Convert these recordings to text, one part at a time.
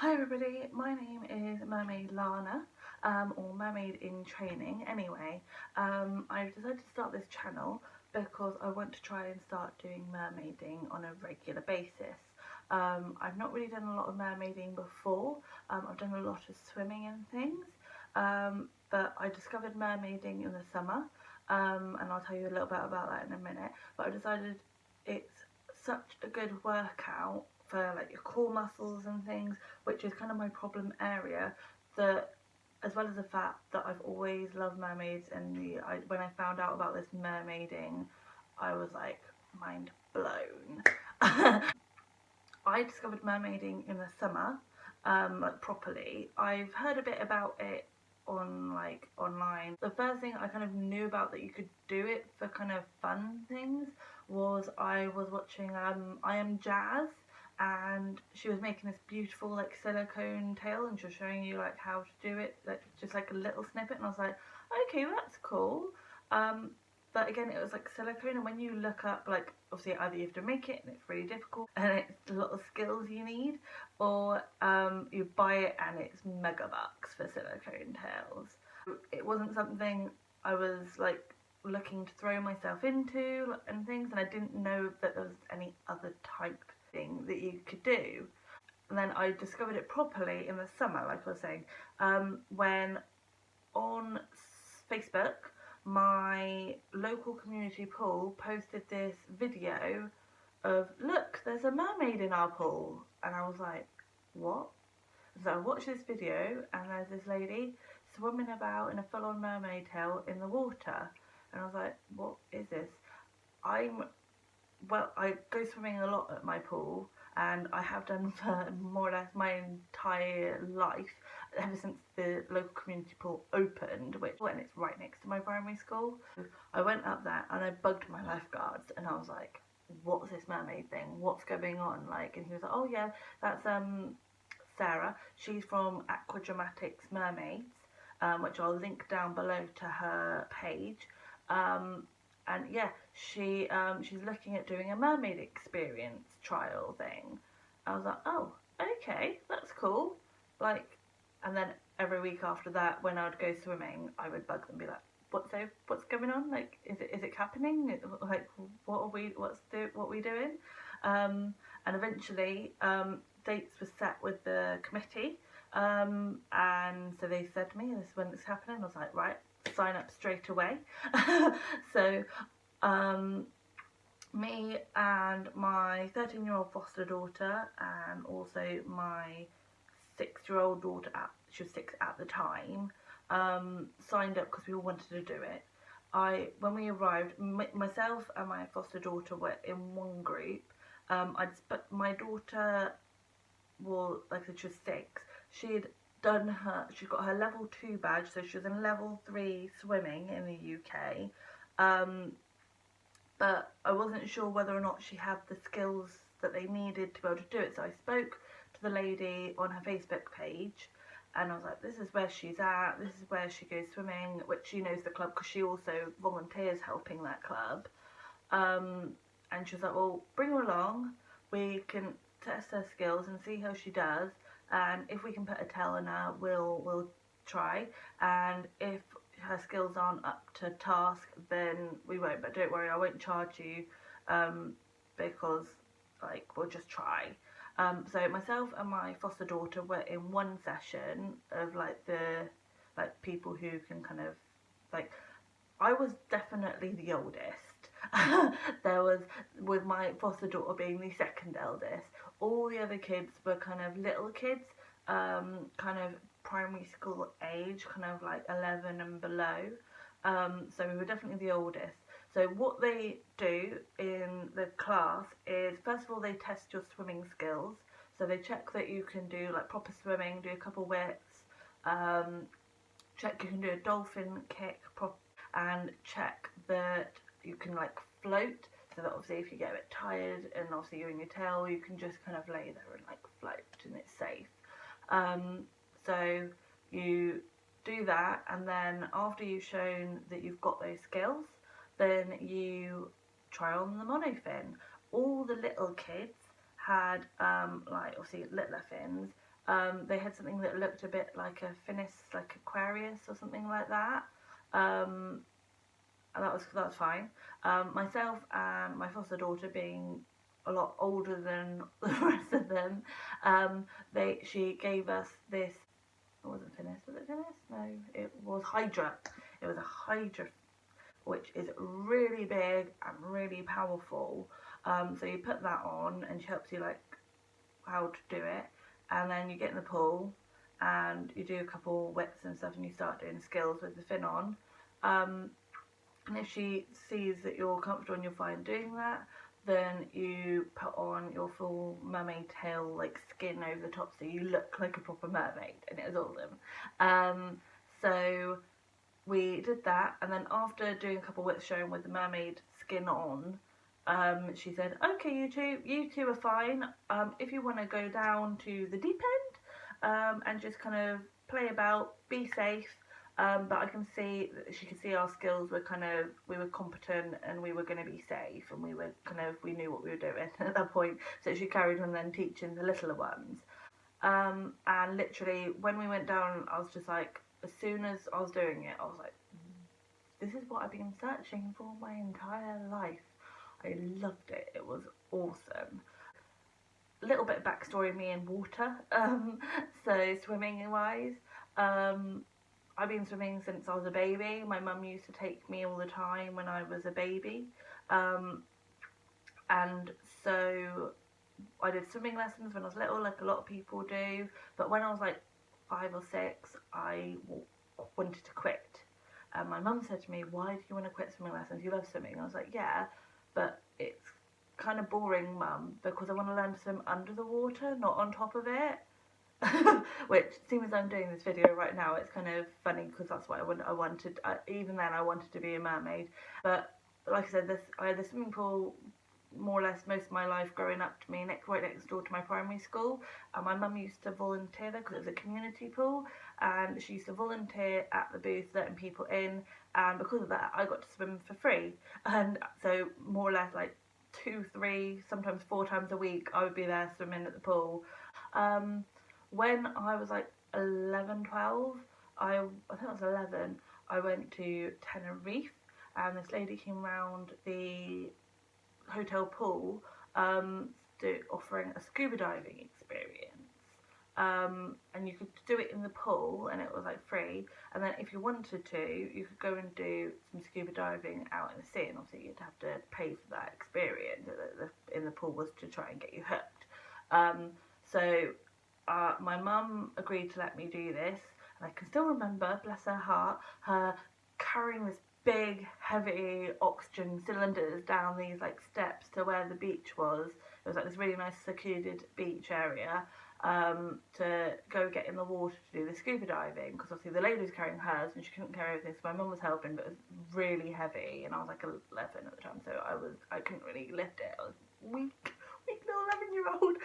Hi everybody, my name is Mermaid Lana, or Mermaid in Training. Anyway, I've decided to start this channel because I want to try and start doing mermaiding on a regular basis. I've not really done a lot of mermaiding before. I've done a lot of swimming and things, but I discovered mermaiding in the summer, and I'll tell you a little bit about that in a minute. But I decided it's such a good workout for like your core muscles and things, which is kind of my problem area, that as well as the fact that I've always loved mermaids, and when I found out about this mermaiding, I was like mind blown. I discovered mermaiding in the summer, like properly. I've heard a bit about it on online. The first thing I kind of knew about that you could do it for kind of fun things was I was watching I Am Jazz, and she was making this beautiful like silicone tail, and she was showing you like how to do it, like just like a little snippet, and I was like, okay, well, that's cool. But again, it was like silicone, and when you look up, like, obviously either you have to make it and it's really difficult and it's a lot of skills you need, or you buy it and it's mega bucks for silicone tails. It wasn't something I was like looking to throw myself into and things, and I didn't know that there was any other type thing that you could do. And then I discovered it properly in the summer, like I was saying, when on Facebook my local community pool posted this video of, look, there's a mermaid in our pool, and I was like, what? So I watched this video, and there's this lady swimming about in a full-on mermaid tail in the water, and I was like, what is this? I go swimming a lot at my pool, and I have done for more or less my entire life, ever since the local community pool opened, and it's right next to my primary school. I went up there and I bugged my lifeguards, and I was like, what's this mermaid thing? What's going on? Like, and he was like, oh yeah, that's Sarah. She's from Aqua Dramatics Mermaids, which I'll link down below to her page. And yeah, she's looking at doing a mermaid experience trial thing. I was like, oh, okay, that's cool. Like, and then every week after that, when I would go swimming, I would bug them, be like, what's going on? Like, is it happening? Like, what are we doing? And eventually, dates were set with the committee, and so they said to me, this is when it's happening. I was like, right, sign up straight away. So me and my 13-year-old foster daughter, and also my 6-year-old daughter, she was 6 at the time, signed up because we all wanted to do it. When we arrived, myself and my foster daughter were in one group. But my daughter, well, like I said, she was 6. She'd got her level 2 badge, so she was in level 3 swimming in the UK. But I wasn't sure whether or not she had the skills that they needed to be able to do it. So I spoke to the lady on her Facebook page, and I was like, this is where she's at, this is where she goes swimming, which she knows the club because she also volunteers helping that club. And she was like, well, bring her along, we can test her skills and see how she does, and if we can put a tail in her, we'll try, and if her skills aren't up to task, then we won't. But don't worry, I won't charge you, because like, we'll just try. So myself and my foster daughter were in one session of like people who can kind of like, I was definitely the oldest. There was, with my foster daughter being the second eldest, all the other kids were kind of little kids, kind of primary school age, kind of like 11 and below. So we were definitely the oldest. So what they do in the class is, first of all, they test your swimming skills. So they check that you can do like proper swimming, do a couple whips, check you can do a dolphin kick, and check that you can like float, so that obviously if you get a bit tired and obviously you're in your tail, you can just kind of lay there and like float and it's safe. So you do that, and then after you've shown that you've got those skills, then you try on the monofin. All the little kids had like obviously littler fins, They had something that looked a bit like a Finnis, like Aquarius or something like that. And that was fine. Myself and my foster daughter, being a lot older than the rest of them, she gave us this. It wasn't Finnis, was it Finnis? No, it was Hydra. It was a Hydra, which is really big and really powerful. So you put that on, and she helps you like how to do it, and then you get in the pool and you do a couple whips and stuff, and you start doing skills with the fin on. And if she sees that you're comfortable and you're fine doing that, then you put on your full mermaid tail like skin over the top, so you look like a proper mermaid, and it was awesome. So we did that, and then after doing a couple whips showing with the mermaid skin on, she said, okay, you two are fine. If you want to go down to the deep end and just kind of play about, be safe. But I can see that she could see our skills were we were competent, and we were going to be safe, and we knew what we were doing at that point. So she carried on then teaching the littler ones. And literally when we went down, I was just like, as soon as I was doing it, I was like, this is what I've been searching for my entire life. I loved it. It was awesome. A little bit of backstory, me and water. So swimming wise, I've been swimming since I was a baby. My mum used to take me all the time when I was a baby. And so I did swimming lessons when I was little, like a lot of people do. But when I was like 5 or 6, I wanted to quit. And my mum said to me, why do you want to quit swimming lessons? You love swimming. And I was like, yeah, but it's kind of boring, Mum, because I want to learn to swim under the water, not on top of it. Which, seeing as I'm doing this video right now, it's kind of funny because that's what I wanted. Even then, I wanted to be a mermaid. But like I said, I had the swimming pool more or less most of my life growing up to me, right next door to my primary school. And my mum used to volunteer there because it was a community pool, and she used to volunteer at the booth letting people in, and because of that I got to swim for free. And so more or less like 2, 3, sometimes 4 times a week I would be there swimming at the pool. When I was like 11, 12, I think I was 11, I went to Tenerife, and this lady came round the hotel pool offering a scuba diving experience, and you could do it in the pool, and it was like free. And then if you wanted to, you could go and do some scuba diving out in the sea, and obviously you'd have to pay for that experience. In the pool was to try and get you hooked. So my mum agreed to let me do this, and I can still remember, bless her heart, her carrying this big heavy oxygen cylinders down these like steps to where the beach was. It was like this really nice secluded beach area, to go get in the water to do the scuba diving, because obviously the lady was carrying hers and she couldn't carry everything, so my mum was helping, but it was really heavy, and I was like 11 at the time, so I couldn't really lift it. I was weak little 11-year-old.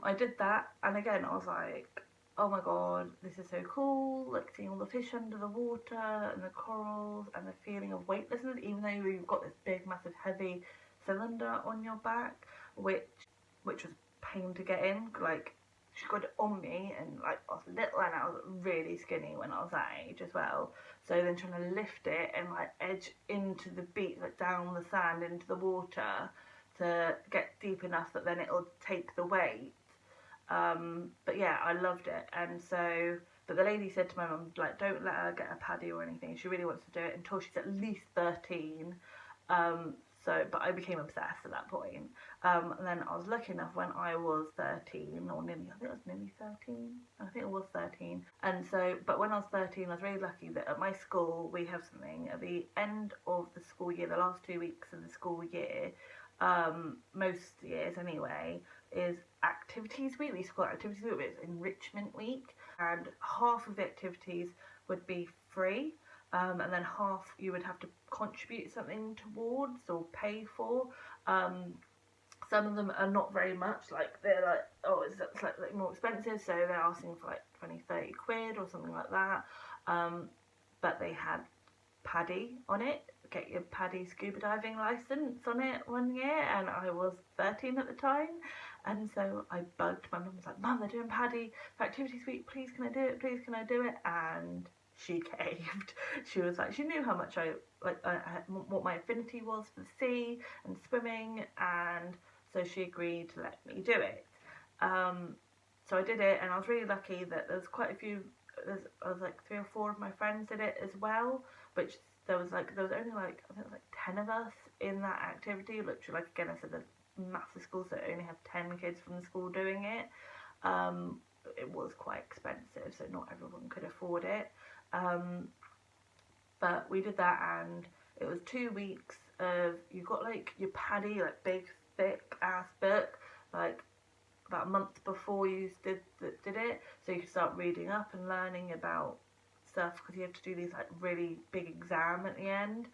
I did that, and again I was like, oh my god, this is so cool, like seeing all the fish under the water and the corals and the feeling of weightlessness, even though you've got this big massive heavy cylinder on your back, which was pain to get in. Like, she got it on me, and like I was little and I was really skinny when I was that age as well, so then trying to lift it and like edge into the beach, like down the sand into the water to get deep enough that then it'll take the weight. But yeah, I loved it. And so, but the lady said to my mum, like, don't let her get a paddy or anything, she really wants to do it until she's at least 13. But I became obsessed at that point. And then I was lucky enough when I was 13, or nearly, I think it was nearly 13, I think it was 13. And so, but when I was 13, I was really lucky that at my school we have something at the end of the school year, the last 2 weeks of the school year, most years anyway, is activities week. We used to call it activities week, but it's enrichment week, and half of the activities would be free, and then half you would have to contribute something towards or pay for. Some of them are not very much, like they're like, oh, it's slightly more expensive, so they're asking for like 20-30 quid or something like that. But they had paddy on it, get your paddy scuba diving license on it one year, and I was 13 at the time. And so I bugged my mum, was like, Mum, they're doing Paddy for Activities Week, please can I do it, please can I do it? And she caved. She was like, she knew how much what my affinity was for the sea and swimming, and so she agreed to let me do it. So I did it, and I was really lucky that there was quite a few, I was like 3 or 4 of my friends did it as well, which there was only like, I think it was like 10 of us in that activity, literally, like, again, I said, the massive schools that only have 10 kids from the school doing it. It was quite expensive, so not everyone could afford it. But we did that, and it was 2 weeks of, you got like your Paddy, like big thick ass book, like about a month before you did it, so you could start reading up and learning about stuff, because you have to do these like really big exam at the end.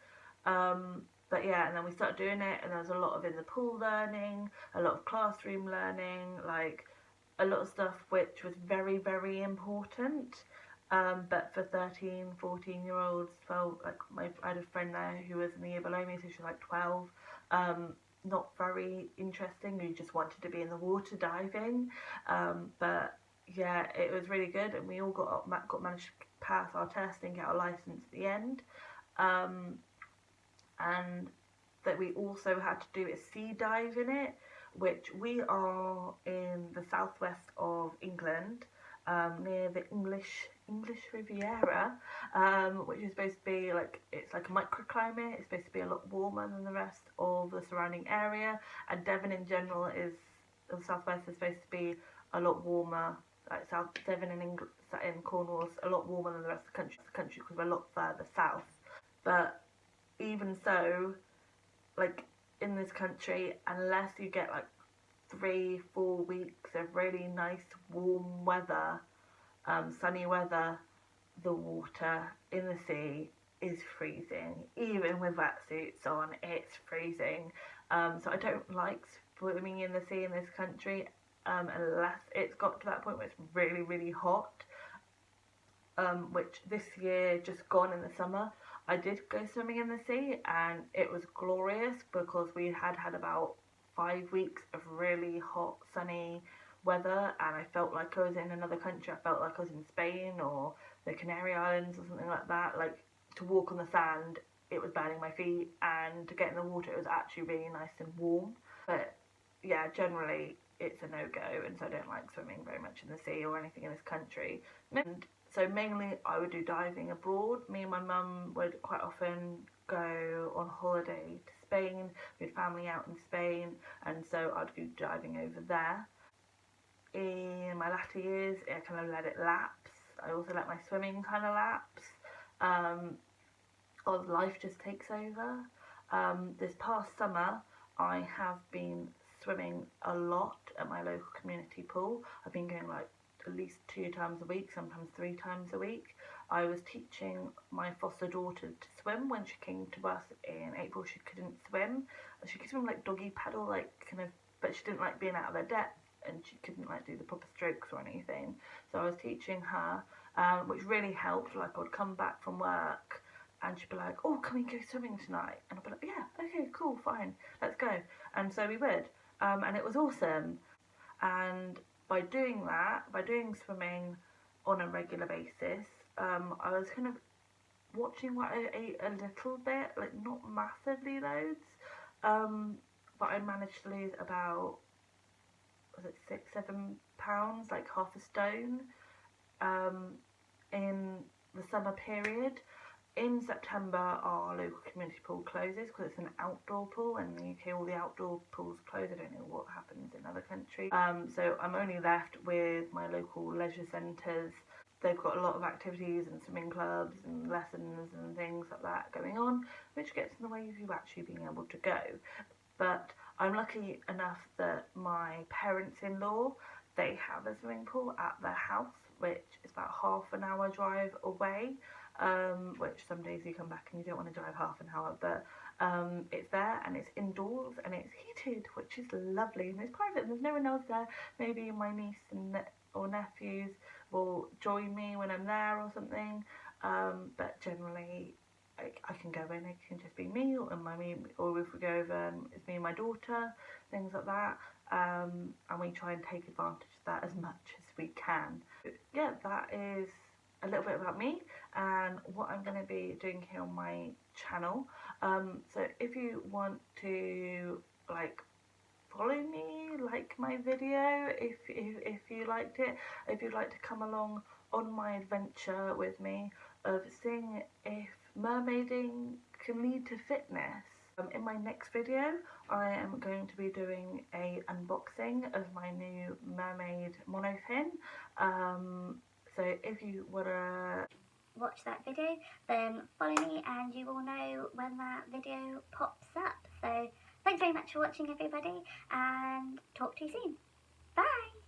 But yeah, and then we started doing it, and there was a lot of in the pool learning, a lot of classroom learning, like a lot of stuff which was very, very important. But for 13, 14 year olds, 12, like I had a friend there who was in the year below me, so she was like 12. Not very interesting, who just wanted to be in the water diving. But yeah, it was really good, and we all managed to pass our test and get our license at the end. And that we also had to do a sea dive in it, which we are in the southwest of England, near the English Riviera, which is supposed to be like, it's like a microclimate. It's supposed to be a lot warmer than the rest of the surrounding area, and Devon in general is, the southwest is supposed to be a lot warmer. Like South Devon in Cornwall is a lot warmer than the rest of the country because we're a lot further south. But even so, like, in this country, unless you get like 3-4 weeks of really nice warm weather, sunny weather, the water in the sea is freezing. Even with wetsuits on, it's freezing. So I don't like swimming in the sea in this country, unless it's got to that point where it's really, really hot. Which this year, just gone in the summer, I did go swimming in the sea, and it was glorious because we had about 5 weeks of really hot, sunny weather, and I felt like I was in another country. I felt like I was in Spain or the Canary Islands or something like that. Like, to walk on the sand, it was burning my feet, and to get in the water, it was actually really nice and warm. But yeah, generally it's a no-go, and so I don't like swimming very much in the sea or anything in this country. And so mainly I would do diving abroad. Me and my mum would quite often go on holiday to Spain. We had family out in Spain, and so I'd go diving over there. In my latter years, I kind of let it lapse. I also let my swimming kind of lapse. Or life just takes over. This past summer, I have been swimming a lot at my local community pool. I've been going like at least 2 times a week, sometimes 3 times a week. I was teaching my foster daughter to swim when she came to us in April. She couldn't swim. She could swim like doggy paddle, like kind of, but she didn't like being out of her depth, and she couldn't like do the proper strokes or anything. So I was teaching her, which really helped. Like, I would come back from work and she'd be like, oh, can we go swimming tonight? And I'd be like, yeah, okay, cool, fine, let's go. And so we would, and it was awesome. And by doing that, by doing swimming on a regular basis, I was kind of watching what I ate a little bit, like not massively loads, but I managed to lose about, was it 6-7 pounds, like half a stone, in the summer period. In September, our local community pool closes because it's an outdoor pool, and in the UK all the outdoor pools close. I don't know what happens in other countries. So I'm only left with my local leisure centres. They've got a lot of activities and swimming clubs and lessons and things like that going on, which gets in the way of you actually being able to go. But I'm lucky enough that my parents-in-law, they have a swimming pool at their house, which is about half an hour drive away. Which some days you come back and you don't want to drive half an hour, but it's there, and it's indoors, and it's heated, which is lovely, and it's private, and there's no one else there. Maybe my niece or nephews will join me when I'm there or something, but generally I can go in. It can just be me or or if we go over and it's me and my daughter, things like that. and we try and take advantage of that as much as we can. Yeah, that is a little bit about me and what I'm going to be doing here on my channel. So if you want to like follow me, like my video if you liked it, if you'd like to come along on my adventure with me of seeing if mermaiding can lead to fitness. In my next video I am going to be doing a unboxing of my new Mermaid monofin. So if you want to watch that video, then follow me and you will know when that video pops up. So thanks very much for watching, everybody, and talk to you soon. Bye!